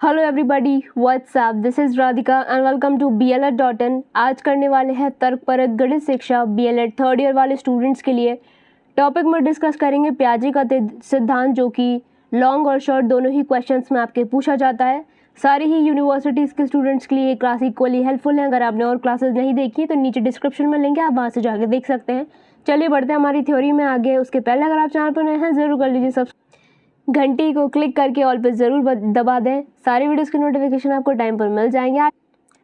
Hello everybody, what's up, this is Radhika and welcome to BLED.in। आज करने वाले हैं तर्कपरक गणित शिक्षा BLED थर्ड ईयर वाले स्टूडेंट्स के लिए। टॉपिक में डिस्कस करेंगे पियाजे का सिद्धांत, जो कि लॉन्ग और शॉर्ट दोनों ही क्वेश्चंस में आपके पूछा जाता है। सारी ही यूनिवर्सिटीज़ के स्टूडेंट्स के लिए ये क्लास इक्वली हेल्पफुल है। अगर आपने और क्लासेस नहीं देखी तो नीचे डिस्क्रिप्शन में लिंक है, आप वहाँ से जाके देख सकते हैं। चलिए बढ़ते हैं हमारी थ्योरी में आगे। उसके पहले अगर आप चैनल पर नए हैं ज़रूर कर लीजिए सब्सक्राइब, घंटी को क्लिक करके ऑल पे ज़रूर दबा दें। सारी वीडियोस की नोटिफिकेशन आपको टाइम पर मिल जाएंगे। आज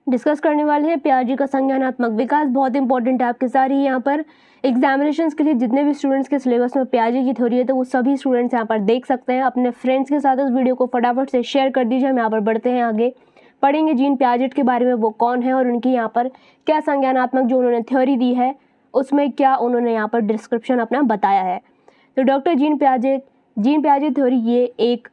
डिस्कस करने वाले हैं पियाजे का संज्ञानात्मक विकास। बहुत इंपॉर्टेंट है आपके सारी यहाँ पर एग्जामिनेशंस के लिए। जितने भी स्टूडेंट्स के सिलेबस में पियाजे की थ्योरी है तो वो सभी स्टूडेंट्स यहाँ पर देख सकते हैं। अपने फ्रेंड्स के साथ इस वीडियो को फटाफट से शेयर कर दीजिए। हम यहाँ पर बढ़ते हैं आगे, पढ़ेंगे जीन पियाजे के बारे में, वो कौन है और उनकी यहाँ पर क्या संज्ञानात्मक जो उन्होंने थ्योरी दी है उसमें क्या उन्होंने यहाँ पर डिस्क्रिप्शन अपना बताया है। तो डॉक्टर जीन पियाजे थ्योरी ये एक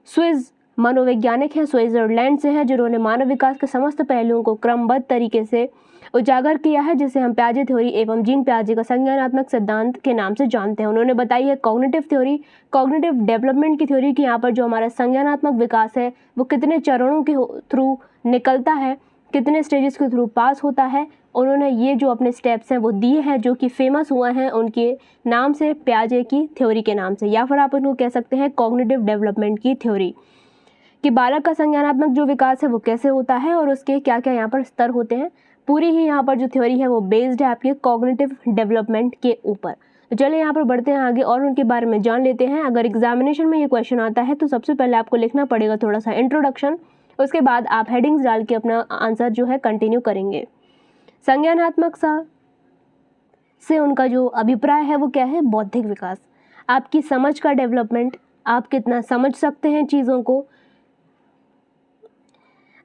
स्विस मनोवैज्ञानिक हैं, स्विट्जरलैंड से हैं, जिन्होंने मानव विकास के समस्त पहलुओं को क्रमबद्ध तरीके से उजागर किया है, जिसे हम पियाजे थ्योरी एवं जीन पियाजे का संज्ञानात्मक सिद्धांत के नाम से जानते हैं। उन्होंने बताई है कॉग्निटिव थ्योरी, कॉग्निटिव डेवलपमेंट की थ्योरी की यहाँ पर जो हमारा संज्ञानात्मक विकास है वो कितने चरणों के थ्रू निकलता है, कितने स्टेजेस के थ्रू पास होता है। उन्होंने ये जो अपने स्टेप्स हैं वो दिए हैं, जो कि फेमस हुआ हैं उनके नाम से, पियाजे की थ्योरी के नाम से, या फिर आप उनको कह सकते हैं कॉग्निटिव डेवलपमेंट की थ्योरी। कि बालक का संज्ञानात्मक जो विकास है वो कैसे होता है और उसके क्या क्या यहाँ पर स्तर होते हैं। पूरी ही यहाँ पर जो थ्योरी है वो बेस्ड है आपके कॉग्निटिव डेवलपमेंट के ऊपर। तो चलिए यहाँ पर बढ़ते हैं आगे और उनके बारे में जान लेते हैं। अगर एग्जामिनेशन में ये क्वेश्चन आता है तो सबसे पहले आपको लिखना पड़ेगा थोड़ा सा इंट्रोडक्शन, उसके बाद आप हेडिंग्स डाल के अपना आंसर जो है कंटिन्यू करेंगे। संज्ञानात्मक से उनका जो अभिप्राय है वो क्या है? बौद्धिक विकास, आपकी समझ का डेवलपमेंट, आप कितना समझ सकते हैं चीज़ों को,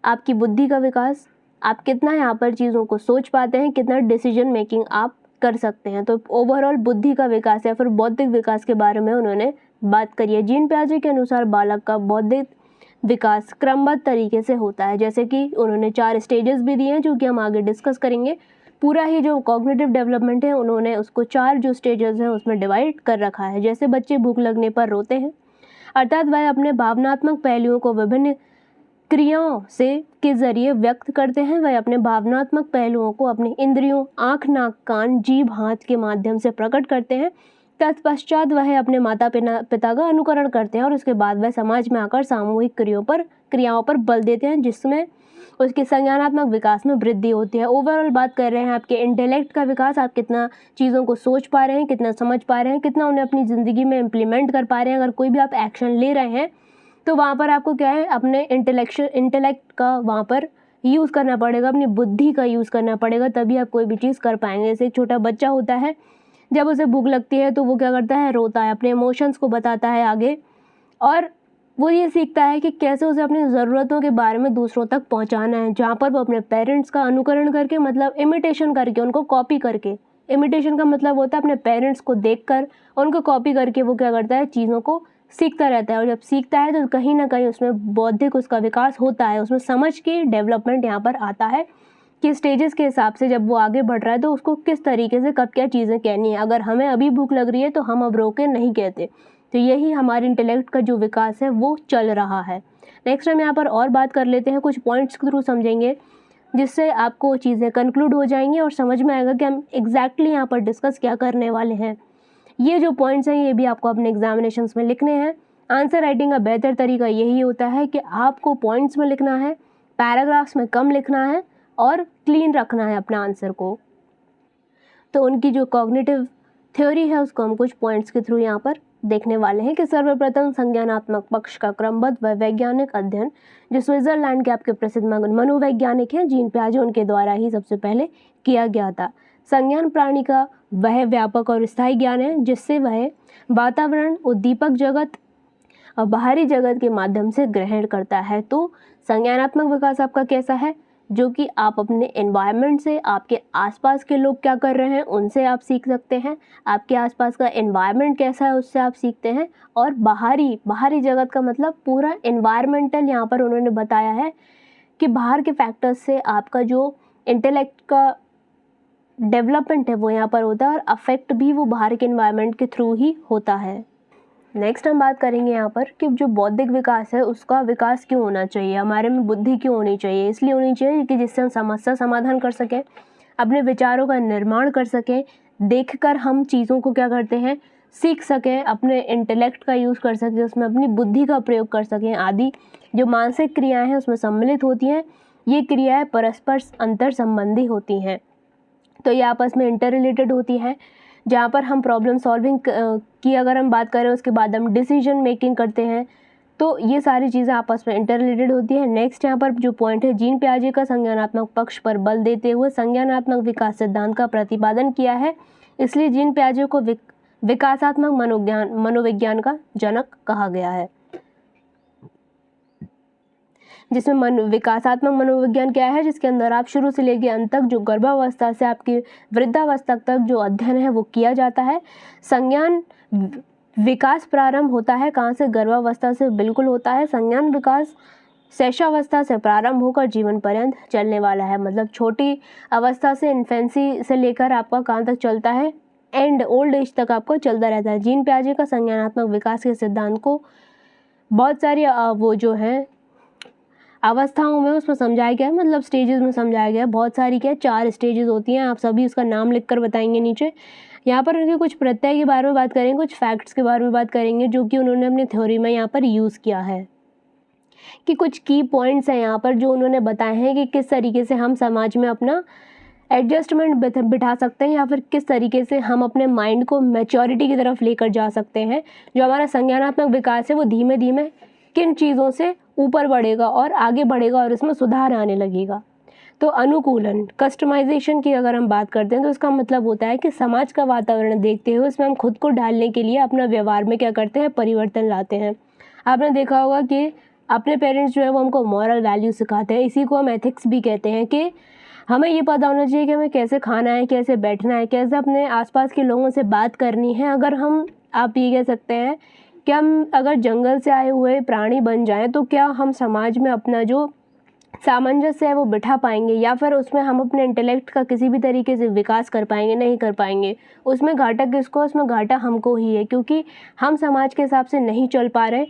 आपकी बुद्धि का विकास, आप कितना यहाँ पर चीज़ों को सोच पाते हैं, कितना डिसीजन मेकिंग आप कर सकते हैं। तो ओवरऑल बुद्धि का विकास या फिर बौद्धिक विकास के बारे में उन्होंने बात करी है। जीन पियाजे के अनुसार बालक का बौद्धिक विकास क्रमबद्ध तरीके से होता है, जैसे कि उन्होंने 4 स्टेजेस भी दिए हैं जो कि हम आगे डिस्कस करेंगे। पूरा ही जो कॉग्निटिव डेवलपमेंट है उन्होंने उसको 4 जो स्टेजेस हैं उसमें डिवाइड कर रखा है। जैसे बच्चे भूख लगने पर रोते हैं, अर्थात वह अपने भावनात्मक पहलुओं को विभिन्न क्रियाओं से के जरिए व्यक्त करते हैं। वह अपने भावनात्मक पहलुओं को अपने इंद्रियों, आँख, नाक, कान, जीभ, हाथ के माध्यम से प्रकट करते हैं। तत्पश्चात वह अपने माता पिता का अनुकरण करते हैं और उसके बाद वह समाज में आकर सामूहिक क्रियाओं पर बल देते हैं, जिसमें उसके संज्ञानात्मक विकास में वृद्धि होती है। ओवरऑल बात कर रहे हैं आपके इंटेलेक्ट का विकास, आप कितना चीज़ों को सोच पा रहे हैं, कितना समझ पा रहे हैं, कितना उन्हें अपनी ज़िंदगी में इम्प्लीमेंट कर पा रहे हैं। अगर कोई भी आप एक्शन ले रहे हैं तो वहाँ पर आपको क्या है, अपने इंटेलेक्ट का वहाँ पर यूज़ करना पड़ेगा, अपनी बुद्धि का यूज़ करना पड़ेगा, तभी आप कोई भी चीज़ कर पाएंगे। जैसे एक छोटा बच्चा होता है, जब उसे भूख लगती है तो वो क्या करता है, रोता है, अपने इमोशंस को बताता है आगे, और वो ये सीखता है कि कैसे उसे अपनी ज़रूरतों के बारे में दूसरों तक पहुंचाना है। जहाँ पर वो अपने पेरेंट्स का अनुकरण करके, मतलब इमिटेशन करके, उनको कॉपी करके, इमिटेशन का मतलब होता है अपने पेरेंट्स को देखकर उनको कॉपी करके वो क्या करता है, चीज़ों को सीखता रहता है। और जब सीखता है तो कहीं ना कहीं उसमें बौद्धिक उसका विकास होता है, उसमें समझ की डेवलपमेंट यहाँ पर आता है कि स्टेजेस के हिसाब से जब वो आगे बढ़ रहा है तो उसको किस तरीके से कब क्या चीज़ें कहनी है। अगर हमें अभी भूख लग रही है तो हम अब रोके नहीं कहते। तो यही हमारे इंटेलेक्ट का जो विकास है वो चल रहा है। नेक्स्ट हम यहाँ पर और बात कर लेते हैं, कुछ पॉइंट्स के थ्रू समझेंगे जिससे आपको चीज़ें कंक्लूड हो जाएंगी और समझ में आएगा कि हम एग्जैक्टली यहाँ पर डिस्कस क्या करने वाले हैं। ये जो पॉइंट्स हैं ये भी आपको अपने एग्जामिनेशंस में लिखने हैं। आंसर राइटिंग का बेहतर तरीका यही होता है कि आपको पॉइंट्स में लिखना है, पैराग्राफ्स में कम लिखना है और क्लीन रखना है अपना आंसर को। तो उनकी जो कॉग्निटिव थ्योरी है उसको हम कुछ पॉइंट्स के थ्रू यहाँ पर देखने वाले हैं कि सर्वप्रथम संज्ञानात्मक पक्ष का क्रमबद्ध व वैज्ञानिक अध्ययन, जो स्विट्जरलैंड के आपके प्रसिद्ध मनोवैज्ञानिक हैं जीन पियाजे, उनके द्वारा ही सबसे पहले किया गया था। संज्ञान प्राणी का वह व्यापक और स्थायी ज्ञान है जिससे वह वातावरण, उद्दीपक जगत और बाहरी जगत के माध्यम से ग्रहण करता है। तो संज्ञानात्मक विकास आपका कैसा है, जो कि आप अपने एनवायरनमेंट से, आपके आसपास के लोग क्या कर रहे हैं उनसे आप सीख सकते हैं, आपके आसपास का एनवायरनमेंट कैसा है उससे आप सीखते हैं, और बाहरी जगत का मतलब पूरा एनवायरमेंटल यहाँ पर उन्होंने बताया है कि बाहर के फैक्टर्स से आपका जो इंटेलेक्ट का डेवलपमेंट है वो यहाँ पर होता है और अफेक्ट भी वो बाहर के एनवायरनमेंट के थ्रू ही होता है। नेक्स्ट हम बात करेंगे यहाँ पर कि जो बौद्धिक विकास है उसका विकास क्यों होना चाहिए, हमारे में बुद्धि क्यों होनी चाहिए। इसलिए होनी चाहिए कि जिससे हम समस्या समाधान कर सकें, अपने विचारों का निर्माण कर सकें, देखकर हम चीज़ों को क्या करते हैं सीख सकें, अपने इंटेलेक्ट का यूज़ कर सकें, उसमें अपनी बुद्धि का प्रयोग कर सकें आदि। जो मानसिक क्रियाएं हैं उसमें सम्मिलित होती हैं। ये क्रियाएं परस्पर अंतर संबंधी होती हैं, तो ये आपस में इंटर रिलेटेड होती हैं। जहाँ पर हम प्रॉब्लम सॉल्विंग की अगर हम बात करें, उसके बाद हम डिसीजन मेकिंग करते हैं, तो ये सारी चीज़ें आपस में इंटर रिलेटेड होती है। नेक्स्ट यहाँ पर जो पॉइंट है, जीन पियाजे का संज्ञानात्मक पक्ष पर बल देते हुए संज्ञानात्मक विकास सिद्धांत का प्रतिपादन किया है। इसलिए जीन पियाजे को विकासात्मक मनोविज्ञान का जनक कहा गया है। जिसमें विकासात्मक मनोविज्ञान क्या है, जिसके अंदर आप शुरू से लेकर अंत तक, जो गर्भावस्था से आपकी वृद्धावस्था तक जो अध्ययन है वो किया जाता है। संज्ञान विकास प्रारंभ होता है कहाँ से, गर्भावस्था से बिल्कुल होता है। संज्ञान विकास शैशवावस्था से प्रारंभ होकर जीवन पर्यंत चलने वाला है। मतलब छोटी अवस्था से, इन्फेंसी से लेकर आपका कहाँ तक चलता है, एंड ओल्ड एज तक आपको चलता रहता है। जीन पियाजे का संज्ञानात्मक विकास के सिद्धांत को बहुत सारी वो जो है अवस्थाओं में उसमें समझाया गया है, मतलब स्टेजेस में समझाया गया है। बहुत सारी क्या 4 स्टेजेस होती हैं, आप सभी उसका नाम लिखकर बताएंगे नीचे। यहाँ पर उनके कुछ प्रत्यय के बारे में बात करेंगे, कुछ फैक्ट्स के बारे में बात करेंगे जो कि उन्होंने अपनी थ्योरी में यहाँ पर यूज़ किया है, कि कुछ की पॉइंट्स हैं यहाँ पर जो उन्होंने बताए हैं कि किस तरीके से हम समाज में अपना एडजस्टमेंट बिठा सकते हैं, या फिर किस तरीके से हम अपने माइंड को मैच्योरिटी की तरफ लेकर जा सकते हैं। जो हमारा संज्ञानात्मक विकास है वो धीमे धीमे किन चीज़ों से ऊपर बढ़ेगा और आगे बढ़ेगा और इसमें सुधार आने लगेगा। तो अनुकूलन, कस्टमाइजेशन की अगर हम बात करते हैं तो इसका मतलब होता है कि समाज का वातावरण देखते हुए उसमें हम खुद को ढालने के लिए अपना व्यवहार में क्या करते हैं, परिवर्तन लाते हैं। आपने देखा होगा कि अपने पेरेंट्स जो है वो हमको मॉरल वैल्यू सिखाते हैं, इसी को हम एथिक्स भी कहते हैं, कि हमें ये पता होना चाहिए कि हमें कैसे खाना है, कैसे बैठना है, कैसे अपने आसपास के लोगों से बात करनी है। अगर हम, आप ये कह सकते हैं कि हम अगर जंगल से आए हुए प्राणी बन जाएं तो क्या हम समाज में अपना जो सामंजस्य है वो बिठा पाएंगे, या फिर उसमें हम अपने इंटेलेक्ट का किसी भी तरीके से विकास कर पाएंगे, नहीं कर पाएंगे। उसमें घाटा किसको, उसमें घाटा हमको ही है, क्योंकि हम समाज के हिसाब से नहीं चल पा रहे,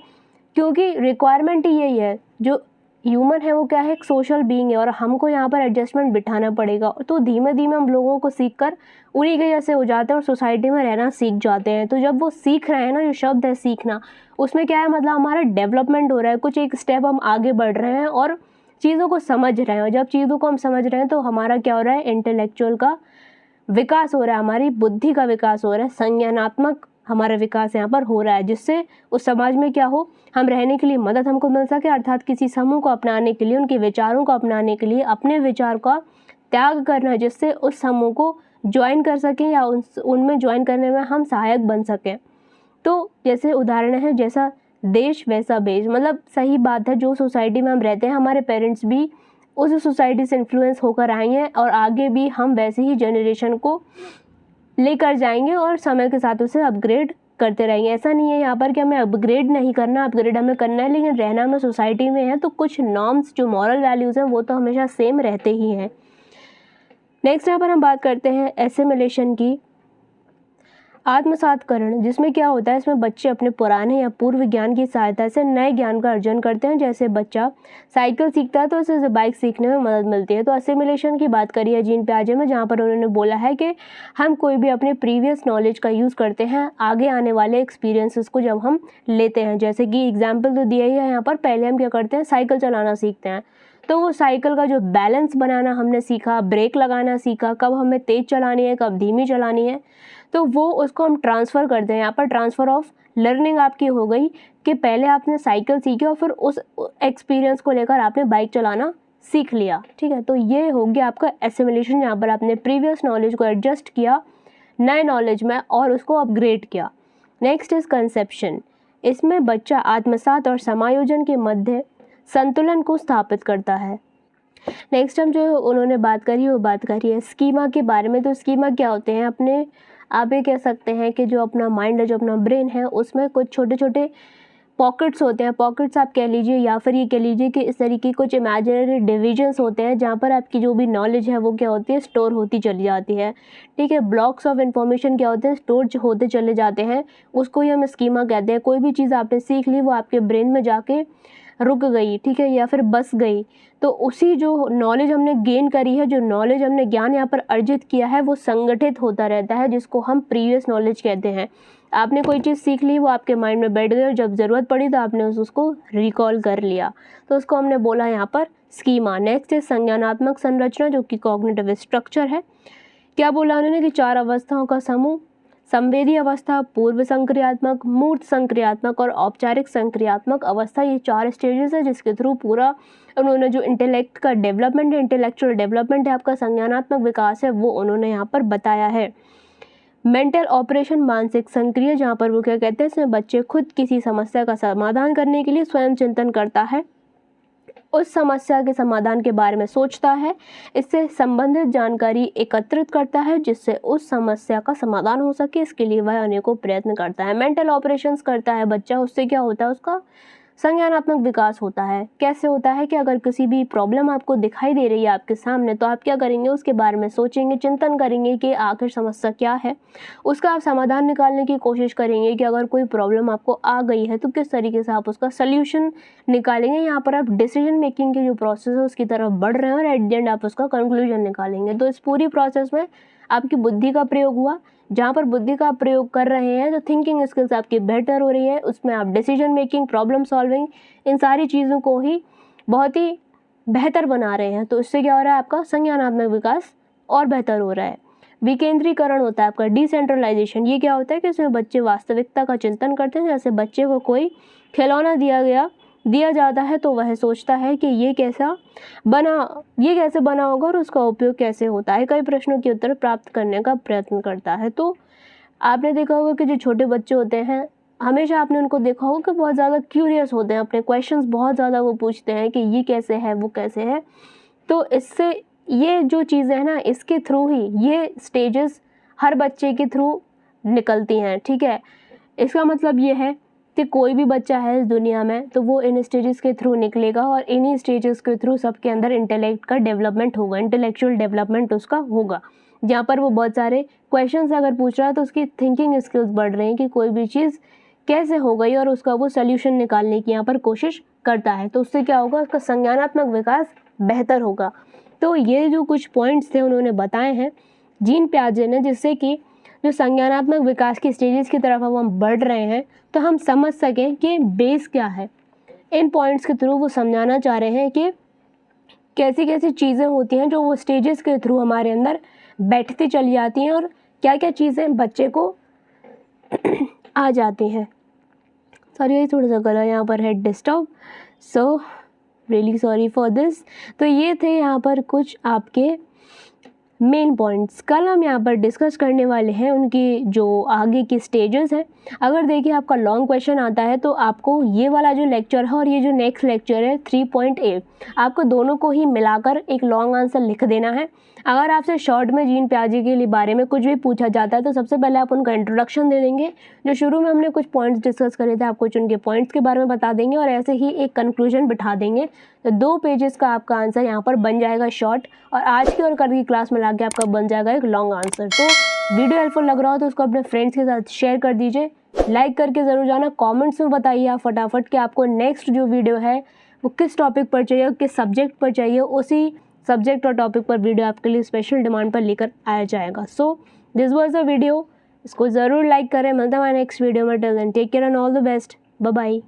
क्योंकि रिक्वायरमेंट ही यही है। जो ह्यूमन है वो क्या है, एक सोशल बीइंग है, और हमको यहाँ पर एडजस्टमेंट बिठाना पड़ेगा। तो धीमे धीमे हम लोगों को सीख कर उन्हीं के जैसे हो जाते हैं और सोसाइटी में रहना सीख जाते हैं। तो जब वो सीख रहे हैं ना, जो शब्द है सीखना, उसमें क्या है, मतलब हमारा डेवलपमेंट हो रहा है, कुछ एक स्टेप हम आगे बढ़ रहे हैं और चीज़ों को समझ रहे हैं। और जब चीज़ों को हम समझ रहे हैं तो हमारा क्या हो रहा है, इंटेलेक्चुअल का विकास हो रहा है, हमारी बुद्धि का विकास हो रहा है, संज्ञानात्मक हमारा विकास यहाँ पर हो रहा है, जिससे उस समाज में क्या हो, हम रहने के लिए मदद हमको मिल सके। अर्थात किसी समूह को अपनाने के लिए, उनके विचारों को अपनाने के लिए अपने विचार का त्याग करना, जिससे उस समूह को ज्वाइन कर सकें या उनमें ज्वाइन करने में हम सहायक बन सकें। तो जैसे उदाहरण है, जैसा देश वैसा भेष, मतलब सही बात है। जो सोसाइटी में हम रहते हैं, हमारे पेरेंट्स भी उस सोसाइटी से इन्फ्लुएंस होकर आएंगे और आगे भी हम वैसे ही जनरेशन को लेकर जाएंगे और समय के साथ उसे अपग्रेड करते रहेंगे। ऐसा नहीं है यहाँ पर कि हमें अपग्रेड नहीं करना, अपग्रेड हमें करना है, लेकिन रहना हमें सोसाइटी में है तो कुछ नॉर्म्स, जो मॉरल वैल्यूज़ हैं वो तो हमेशा सेम रहते ही हैं। नेक्स्ट यहाँ पर हम बात करते हैं एसिमिलेशन की, आत्मसातकरण, जिसमें क्या होता है, इसमें बच्चे अपने पुराने या पूर्व ज्ञान की सहायता से नए ज्ञान का अर्जन करते हैं। जैसे बच्चा साइकिल सीखता है तो उसे बाइक सीखने में मदद मिलती है। तो असिमिलेशन की बात करी है जीन पियाजे में, जहाँ पर उन्होंने बोला है कि हम कोई भी अपने प्रीवियस नॉलेज का यूज़ करते हैं आगे आने वाले एक्सपीरियंसेस को जब हम लेते हैं। जैसे कि एग्जाम्पल तो दिया ही है यहाँ पर, पहले हम क्या करते हैं, साइकिल चलाना सीखते हैं, तो वो साइकिल का जो बैलेंस बनाना हमने सीखा, ब्रेक लगाना सीखा, कब हमें तेज़ चलानी है, कब धीमी चलानी है, तो वो उसको हम ट्रांसफ़र करते हैं। यहाँ पर ट्रांसफ़र ऑफ लर्निंग आपकी हो गई कि पहले आपने साइकिल सीखी और फिर उस एक्सपीरियंस को लेकर आपने बाइक चलाना सीख लिया। ठीक है, तो ये हो गया आपका एसिमिलेशन, जहाँ पर आपने प्रीवियस नॉलेज को एडजस्ट किया नए नॉलेज में और उसको अपग्रेड किया। नेक्स्ट इज़ कंसेप्शन, इसमें बच्चा आत्मसात और समायोजन के मध्य संतुलन को स्थापित करता है। नेक्स्ट हम जो उन्होंने बात करी वो बात करी है स्कीमा के बारे में। तो स्कीमा क्या होते हैं, आप ये कह सकते हैं कि जो अपना माइंड है, जो अपना ब्रेन है, उसमें कुछ छोटे छोटे पॉकेट्स होते हैं, पॉकेट्स आप कह लीजिए या फिर ये कह लीजिए कि इस तरीके कुछ इमेजिनरी डिविजन्स होते हैं जहाँ पर आपकी जो भी नॉलेज है वो क्या होती है, स्टोर होती चली जाती है। ठीक है, ब्लॉक्स ऑफ इन्फॉर्मेशन क्या होते हैं, स्टोर होते चले जाते हैं, उसको ही हम स्कीमा कहते हैं। कोई भी चीज़ आपने सीख ली वो आपके ब्रेन में जाके रुक गई, ठीक है, या फिर बस गई, तो उसी जो नॉलेज हमने गेन करी है, जो नॉलेज हमने ज्ञान यहाँ पर अर्जित किया है, वो संगठित होता रहता है, जिसको हम प्रीवियस नॉलेज कहते हैं। आपने कोई चीज़ सीख ली, वो आपके माइंड में बैठ गई और जब ज़रूरत पड़ी तो आपने उसको रिकॉल कर लिया, तो उसको हमने बोला यहाँ पर स्कीमा। नेक्स्ट है संज्ञानात्मक संरचना, जो कि कॉग्निटिव स्ट्रक्चर है। क्या बोला उन्होंने कि 4 अवस्थाओं का समूह, संवेदी अवस्था, पूर्व संक्रियात्मक, मूर्त संक्रियात्मक और औपचारिक संक्रियात्मक अवस्था, ये 4 स्टेजेस है जिसके थ्रू पूरा उन्होंने जो इंटेलेक्ट का डेवलपमेंट है, इंटेलेक्चुअल डेवलपमेंट है, आपका संज्ञानात्मक विकास है, वो उन्होंने यहाँ पर बताया है। मेंटल ऑपरेशन, मानसिक संक्रिया, जहाँ पर वो क्या कहते हैं, इसमें बच्चे खुद किसी समस्या का समाधान करने के लिए स्वयं चिंतन करता है, उस समस्या के समाधान के बारे में सोचता है, इससे संबंधित जानकारी एकत्रित करता है जिससे उस समस्या का समाधान हो सके, इसके लिए वह अनेकों प्रयत्न करता है। मेंटल ऑपरेशंस करता है बच्चा, उससे क्या होता है, उसका संज्ञानात्मक विकास होता है। कैसे होता है कि अगर किसी भी प्रॉब्लम आपको दिखाई दे रही है आपके सामने, तो आप क्या करेंगे, उसके बारे में सोचेंगे, चिंतन करेंगे कि आखिर समस्या क्या है, उसका आप समाधान निकालने की कोशिश करेंगे कि अगर कोई प्रॉब्लम आपको आ गई है तो किस तरीके से आप उसका सल्यूशन निकालेंगे। यहाँ पर आप डिसीजन मेकिंग की जो प्रोसेस है उसकी तरफ बढ़ रहे हैं और एट द एंड आप उसका कंक्लूजन निकालेंगे। तो इस पूरी प्रोसेस में आपकी बुद्धि का प्रयोग हुआ। जहाँ पर बुद्धि का प्रयोग कर रहे हैं तो थिंकिंग स्किल्स आपकी बेहतर हो रही है, उसमें आप डिसीजन मेकिंग, प्रॉब्लम सॉल्विंग, इन सारी चीज़ों को ही बहुत ही बेहतर बना रहे हैं। तो इससे क्या हो रहा है, आपका संज्ञानात्मक विकास और बेहतर हो रहा है। विकेंद्रीकरण होता है आपका, डिसेंट्रलाइजेशन। ये क्या होता है कि इसमें बच्चे वास्तविकता का चिंतन करते हैं। जैसे बच्चे को कोई खिलौना दिया जाता है तो वह सोचता है कि ये कैसे बना होगा और उसका उपयोग कैसे होता है, कई प्रश्नों के उत्तर प्राप्त करने का प्रयत्न करता है। तो आपने देखा होगा कि जो छोटे बच्चे होते हैं, हमेशा आपने उनको देखा होगा कि बहुत ज़्यादा क्यूरियस होते हैं, अपने क्वेश्चंस बहुत ज़्यादा वो पूछते हैं कि ये कैसे है, वो कैसे है। तो इससे ये जो चीज़ें हैं ना, इसके थ्रू ही ये स्टेजेस हर बच्चे के थ्रू निकलती हैं। ठीक है, इसका मतलब ये है कि कोई भी बच्चा है इस दुनिया में तो वो इन स्टेजेस के थ्रू निकलेगा और इन्हीं स्टेजेस के थ्रू सबके अंदर इंटेलेक्ट का डेवलपमेंट होगा, इंटेलेक्चुअल डेवलपमेंट उसका होगा। जहाँ पर वो बहुत सारे क्वेश्चंस अगर पूछ रहा है तो उसकी थिंकिंग स्किल्स बढ़ रही हैं कि कोई भी चीज़ कैसे हो गई और उसका वो सल्यूशन निकालने की यहाँ पर कोशिश करता है। तो उससे क्या होगा, उसका संज्ञानात्मक विकास बेहतर होगा। तो ये जो कुछ पॉइंट्स थे उन्होंने बताए हैं जीन पियाजे ने, जिससे कि जो संज्ञानात्मक विकास की स्टेजेस की तरफ अब हम बढ़ रहे हैं तो हम समझ सकें कि बेस क्या है। इन पॉइंट्स के थ्रू वो समझाना चाह रहे हैं कि कैसी कैसी चीज़ें होती हैं जो वो स्टेजेस के थ्रू हमारे अंदर बैठती चली जाती हैं और क्या क्या चीज़ें बच्चे को आ जाती हैं। सॉरी, थोड़ा सा गला यहाँ पर है disturb, so really sorry for this. तो ये थे यहाँ पर कुछ आपके मेन पॉइंट्स। कल हम यहाँ पर डिस्कस करने वाले हैं उनकी जो आगे की स्टेजेस हैं। अगर देखिए आपका लॉन्ग क्वेश्चन आता है तो आपको ये वाला जो लेक्चर है और ये जो नेक्स्ट लेक्चर है 3.8, आपको दोनों को ही मिलाकर एक लॉन्ग आंसर लिख देना है। अगर आपसे शॉर्ट में जीन पियाजे के बारे में कुछ भी पूछा जाता है तो सबसे पहले आप उनका इंट्रोडक्शन दे देंगे। जो शुरू में हमने कुछ पॉइंट्स डिस्कस करे थे आपको उनके पॉइंट्स के बारे में बता देंगे और ऐसे ही एक कंक्लूजन बिठा देंगे। तो 2 पेजेस का आपका आंसर यहाँ पर बन जाएगा शॉर्ट, और आज की और कल की क्लास में लाके आपका बन जाएगा एक लॉन्ग आंसर। तो वीडियो हेल्पफुल लग रहा हो तो उसको अपने फ्रेंड्स के साथ शेयर कर दीजिए, लाइक करके ज़रूर जाना। कमेंट्स में बताइए आप फटाफट कि आपको नेक्स्ट जो वीडियो है वो किस टॉपिक पर चाहिए, किस सब्जेक्ट पर चाहिए। उसी सब्जेक्ट और टॉपिक पर वीडियो आपके लिए स्पेशल डिमांड पर लेकर आया जाएगा। So this was the video, इसको ज़रूर लाइक करें। मिलता है नेक्स्ट वीडियो में। Till then take care and all the best, bye bye.